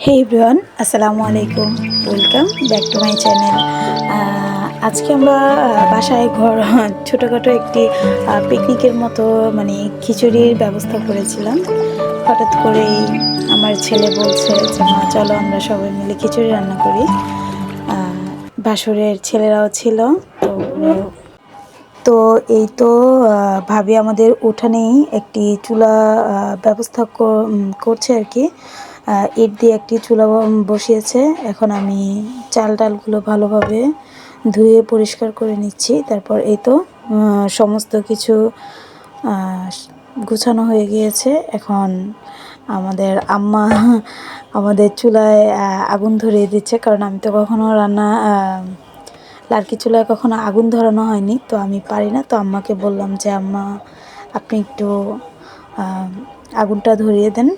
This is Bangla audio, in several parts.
হে এভরিওয়ান, আসসালামু আলাইকুম। Welcome back to my channel. আজকে আমরা বাসায় ছোটোখাটো একটি পিকনিকের মতো মানে খিচুড়ির ব্যবস্থা করেছিলাম। হঠাৎ করেই আমার ছেলে বলছে যে মা চলো আমরা সবাই মিলে খিচুড়ি রান্না করি। বাসুরের ছেলেরাও ছিল। তো তো এই তো ভাবি আমাদের উঠানেই একটি চুলা ব্যবস্থা করছে আর কি। ইট দিয়ে একটি চুলা বসিয়েছে। এখন আমি চাল ডালগুলো ভালোভাবে ধুয়ে পরিষ্কার করে নিচ্ছি। তারপর এই তো সমস্ত কিছু গুছানো হয়ে গিয়েছে। এখন আমাদের আম্মা আমাদের চুলায় আগুন ধরিয়ে দিচ্ছে, কারণ আমি তো কখনো লার্কি চুলায় কখনো আগুন ধরানো হয়নি, তো আমি পারি না। তো আম্মাকে বললাম যে আম্মা আপনি একটু আগুনটা ধরিয়ে দেন।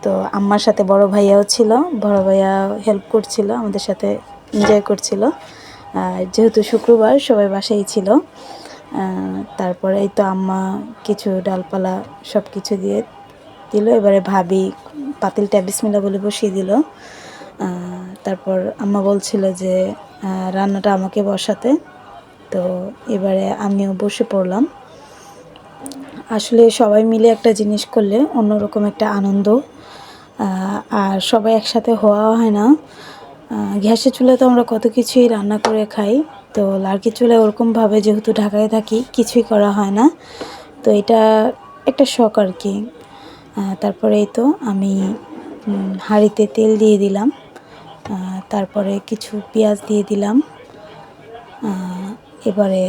তো আম্মার সাথে বড় ভাইয়াও ছিল, বড় ভাইয়া হেল্প করছিল, আমাদের সাথে এনজয় করছিল। যেহেতু শুক্রবার সবাই বাসায় ছিল। তারপরে এই তো আম্মা কিছু ডালপালা সব কিছু দিয়ে দিল। এবারে ভাবি পাতিলটা বিসমিল্লাহ বলে বসিয়ে দিল। তারপর আম্মা বলছিল যে রান্নাটা আমাকে বসাতে। তো এবারে আমিও বসে পড়লাম। আসলে সবাই মিলে একটা জিনিস করলে অন্যরকম একটা আনন্দ, আর সবাই একসাথে হওয়া হয় না। গ্যাসের চুলায় তো আমরা কত কিছুই রান্না করে খাই, তো লার্কি চুলায় ওরকমভাবে যেহেতু ঢাকায় থাকি কিছুই করা হয় না। তো এটা একটা শখ আর কি। তারপরে এই তো আমি হাঁড়িতে তেল দিয়ে দিলাম। তারপরে কিছু পেঁয়াজ দিয়ে দিলাম। এবারে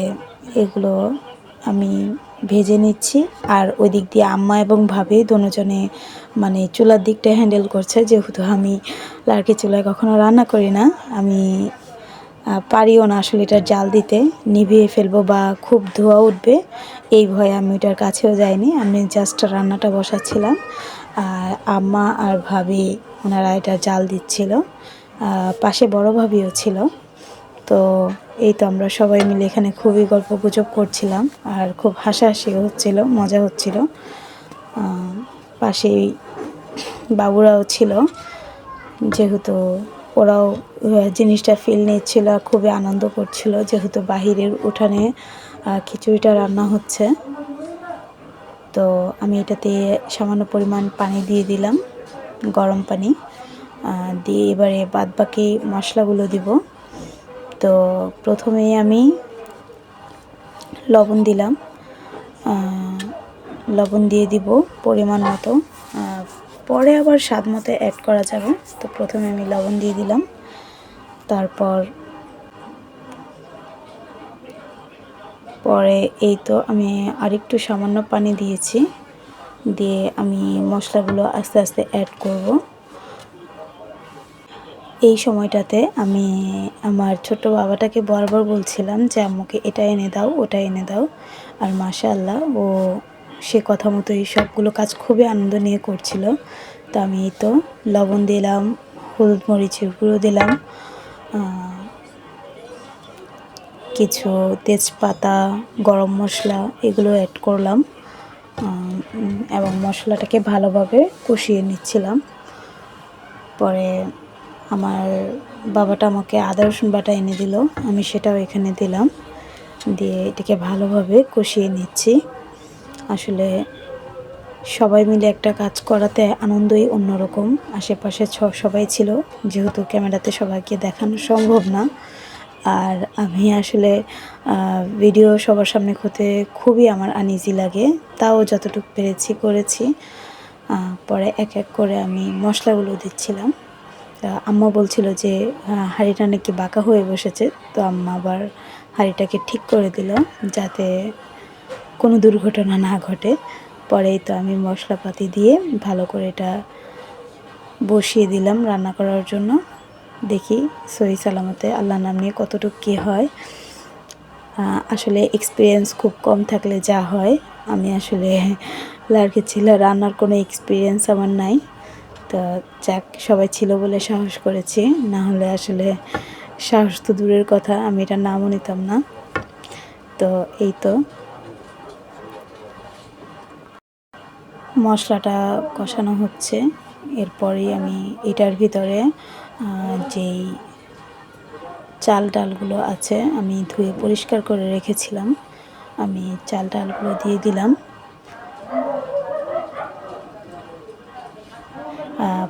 এগুলো আমি ভেজে নিচ্ছি। আর ওই দিক দিয়ে আম্মা এবং ভাবি দুজনে মানে চুলার দিকটা হ্যান্ডেল করছে, যেহেতু আমি লার্কি চুলায় কখনো রান্না করি না। আমি পারিও না আসলে এটা জাল দিতে, নিভিয়ে ফেলবো বা খুব ধোঁয়া উঠবে এই ভয়ে আমি ওটার কাছেও যাইনি। আমি জাস্ট রান্নাটা বসাচ্ছিলাম, আর আম্মা আর ভাবি ওনারা এটা জাল দিচ্ছিল। পাশে বড় ভাবিও ছিল। তো এই তো আমরা সবাই মিলে এখানে খুবই গল্প গুজব করছিলাম, আর খুব হাসাহাসিও হচ্ছিল, মজা হচ্ছিল। পাশেই বাবুরাও ছিল, যেহেতু ওরাও জিনিসটা ফিল নিচ্ছিল, খুবই আনন্দ করছিল, যেহেতু বাহিরের উঠানে খিচুড়িটা রান্না হচ্ছে। তো আমি এটাতে সামান্য পরিমাণ পানি দিয়ে দিলাম, গরম পানি দিয়ে এবারে বাদবাকি মশলাগুলো দিব। তো প্রথমেই আমি লবণ দিলাম, লবণ দিয়ে দিব পরিমাণ মতো, পরে আবার স্বাদ মতো অ্যাড করা যাবে। তো প্রথমে আমি লবণ দিয়ে দিলাম। তারপর এই তো আমি আরেকটু সামান্য পানি দিয়েছি, দিয়ে আমি মশলাগুলো আস্তে আস্তে অ্যাড করব। এই সময়টাতে আমি আমার ছোট বাবাটাকে বারবার বলছিলাম যে আম্মুকে এটা এনে দাও, ওটা এনে দাও। আর মাশাআল্লাহ সে কথা মতোই সবগুলো কাজ খুবই আনন্দ নিয়ে করছিল। তো আমি এই তো লবণ দিলাম, হলুদ মরিচের গুঁড়ো দিলাম, কিছু তেজপাতা, গরম মশলা এগুলো অ্যাড করলাম, এবং মশলাটাকে ভালোভাবে কষিয়ে নিচ্ছিলাম। পরে আমার বাবাটা আমাকে আদা রসুন বাটা এনে দিল, আমি সেটাও এখানে দিলাম, দিয়ে এটাকে ভালোভাবে কষিয়ে নিচ্ছি। আসলে সবাই মিলে একটা কাজ করাতে আনন্দই অন্যরকম। আশেপাশে সবাই ছিল, যেহেতু ক্যামেরাতে সবাইকে দেখানো সম্ভব না। আর আমি আসলে ভিডিও সবার সামনে করতে খুবই আমার আনইজি লাগে, তাও যতটুকু পেরেছি করেছি। পরে এক এক করে আমি মশলাগুলো দিচ্ছিলাম। আম্মা বলছিল যে হাঁড়িটা নাকি বাঁকা হয়ে বসেছে, তো আম্মা আবার হাঁড়িটাকে ঠিক করে দিল যাতে কোনো দুর্ঘটনা না ঘটে। পরেই তো আমি মশলাপাতি দিয়ে ভালো করে এটা বসিয়ে দিলাম রান্না করার জন্য। দেখি সহি সালামতে আল্লাহ নাম নিয়ে কতটুকু কী হয়। আসলে এক্সপিরিয়েন্স খুব কম থাকলে যা হয়, আমি আসলে লার্কি ছিল, রান্নার কোনো এক্সপিরিয়েন্স আমার নাই। তো যাক, সবাই ছিল বলে সাহস করেছি, না হলে আসলে সাহস তো দূরের কথা, আমি এটা নামও নিতাম না। তো এই তো মশলাটা কষানো হচ্ছে, এরপরেই আমি এটার ভিতরে যেই চাল ডালগুলো আছে আমি ধুয়ে পরিষ্কার করে রেখেছিলাম, আমি চাল ডালগুলো দিয়ে দিলাম।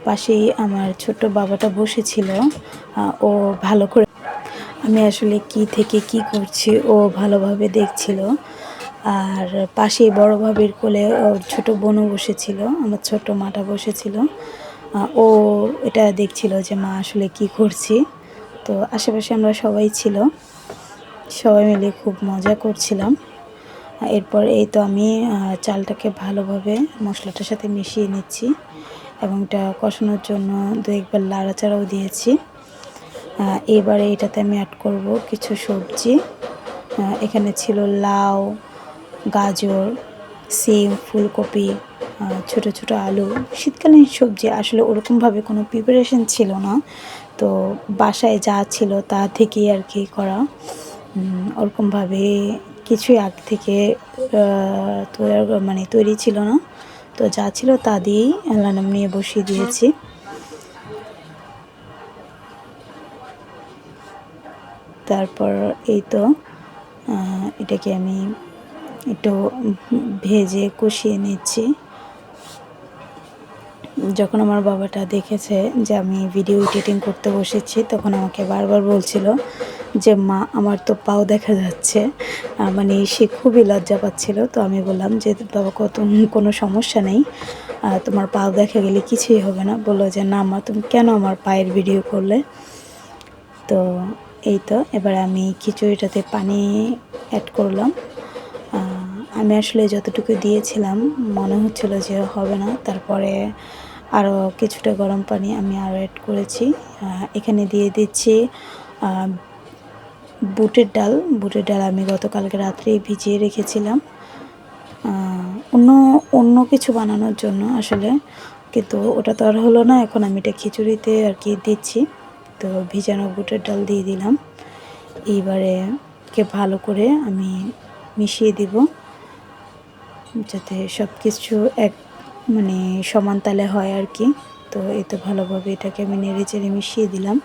পাশেই আমার ছোট্ট বাবাটা বসেছিল, ও ভালো করে, আমি আসলে কি থেকে কি করছি ও ভালোভাবে দেখছিল। আর পাশেই বড় ভাবির কোলে ওর ছোট বোনও বসেছিল, আমার ছোট্ট মাটা বসেছিল। ও এটা দেখছিল যে মা আসলে কি করছি। তো আশেপাশে আমরা সবাই ছিল, সবাই মিলে খুব মজা করছিলাম। এরপর এই তো আমি চালটাকে ভালোভাবে মশলাটার সাথে মিশিয়ে নিচ্ছি এবং এটা কষানোর জন্য দু একবার লাড়াচাড়াও দিয়েছি। এবারে এটাতে আমি অ্যাড করব কিছু সবজি। এখানে ছিল লাউ, গাজর, সিম, ফুলকপি, ছোট ছোট আলু। শীতকালীন সবজি আসলে ওরকমভাবে কোনো প্রিপারেশন ছিল না, তো বাসায় যা ছিল তা থেকেই আর কি করা। ওরকমভাবে কিছুই আগ থেকে তৈরি ছিল না, তো যা ছিল তা দিয়েই রান্না নিয়ে বসিয়ে দিয়েছি। তারপর এই তো এটাকে আমি একটু ভেজে কষিয়ে নিচ্ছি। যখন আমার বাবাটা দেখেছে যে আমি ভিডিও এডিটিং করতে বসেছি, তখন আমাকে বারবার বলছিল যে মা আমার তো পাও দেখা যাচ্ছে, মানে সে খুবই লজ্জা পাচ্ছিল। তো আমি বললাম যে বাবা কোনো সমস্যা নেই, তোমার পাও দেখা গেলে কিছুই হবে না। বললো যে না মা, তুমি কেন আমার পায়ের ভিডিও করলে। তো এই তো এবার আমি খিচুড়িটাতে পানি অ্যাড করলাম। আমি আসলে যতটুকু দিয়েছিলাম মনে হচ্ছিল যে হবে না, তারপরে আরও কিছুটা গরম পানি আমি আরও অ্যাড করেছি। এখানে দিয়ে দিচ্ছি বুটের ডাল। বুটের ডাল আমি গতকালকে রাত্রেই ভিজিয়ে রেখেছিলাম অন্য অন্য কিছু বানানোর জন্য আসলে, কিন্তু ওটা তো আর হলো না। এখন আমি এটা খিচুড়িতে আর কি দিচ্ছি, তো ভিজানো বুটের ডাল দিয়ে দিলাম। এইবারে ভালো করে আমি মিশিয়ে দিব যাতে সব কিছু মানে সমান তালে হয় আর কি। তো এই তো ভালোভাবে এটাকে আমি নেড়ে চেড়ে মিশিয়ে দিলাম।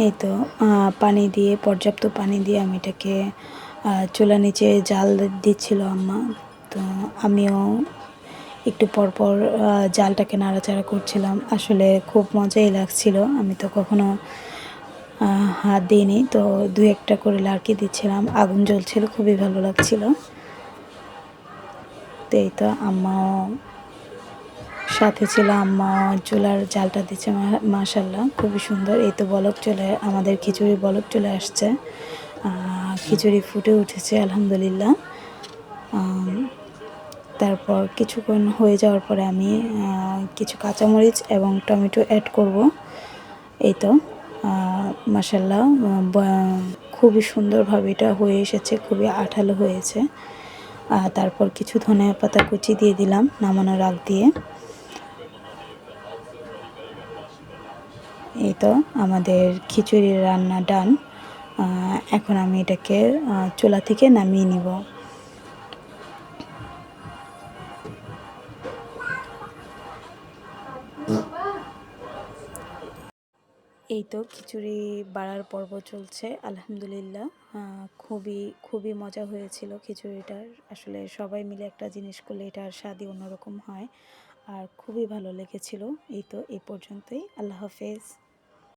এই তো পানি দিয়ে, পর্যাপ্ত পানি দিয়ে আমি এটাকে চুলার নিচে জাল দিচ্ছিল আম্মা। তো আমিও একটু পরপর জালটাকে নাড়াচাড়া করছিলাম। আসলে খুব মজাই লাগছিল। আমি তো কখনো হাত দিইনি, তো দু একটা করে লাড়কি দিচ্ছিলাম, আগুন জ্বলছিল, খুবই ভালো লাগছিল। তো এই তো আম্মাও সাথে ছিল, আম্মা চুলার জালটা দিচ্ছে, মাশাল্লাহ খুবই সুন্দর। এই তো আমাদের খিচুড়ি বলক চলে আসছে, খিচুড়ি ফুটে উঠেছে আলহামদুলিল্লাহ। তারপর কিছুক্ষণ হয়ে যাওয়ার পরে আমি কিছু কাঁচামরিচ এবং টমেটো অ্যাড করব। এই তো মাশাল্লাহ খুবই সুন্দরভাবে এটা হয়ে এসেছে, খুবই আঠালো হয়েছে। তারপর কিছু ধনিয়া পাতা কুচি দিয়ে দিলাম নামানোর আগ দিয়ে। এই তো আমাদের খিচুড়ির রান্না ডান। এখন আমি এটাকে চুলা থেকে নামিয়ে নিব। এই তো খিচুড়ি বাড়ার পর্ব চলছে আলহামদুলিল্লাহ। খুবই খুবই মজা হয়েছিল খিচুড়িটার। আসলে সবাই মিলে একটা জিনিস করলে এটার স্বাদই অন্যরকম হয়, আর খুবই ভালো লেগেছিল। এই তো এই পর্যন্তই, আল্লাহ হাফেজ।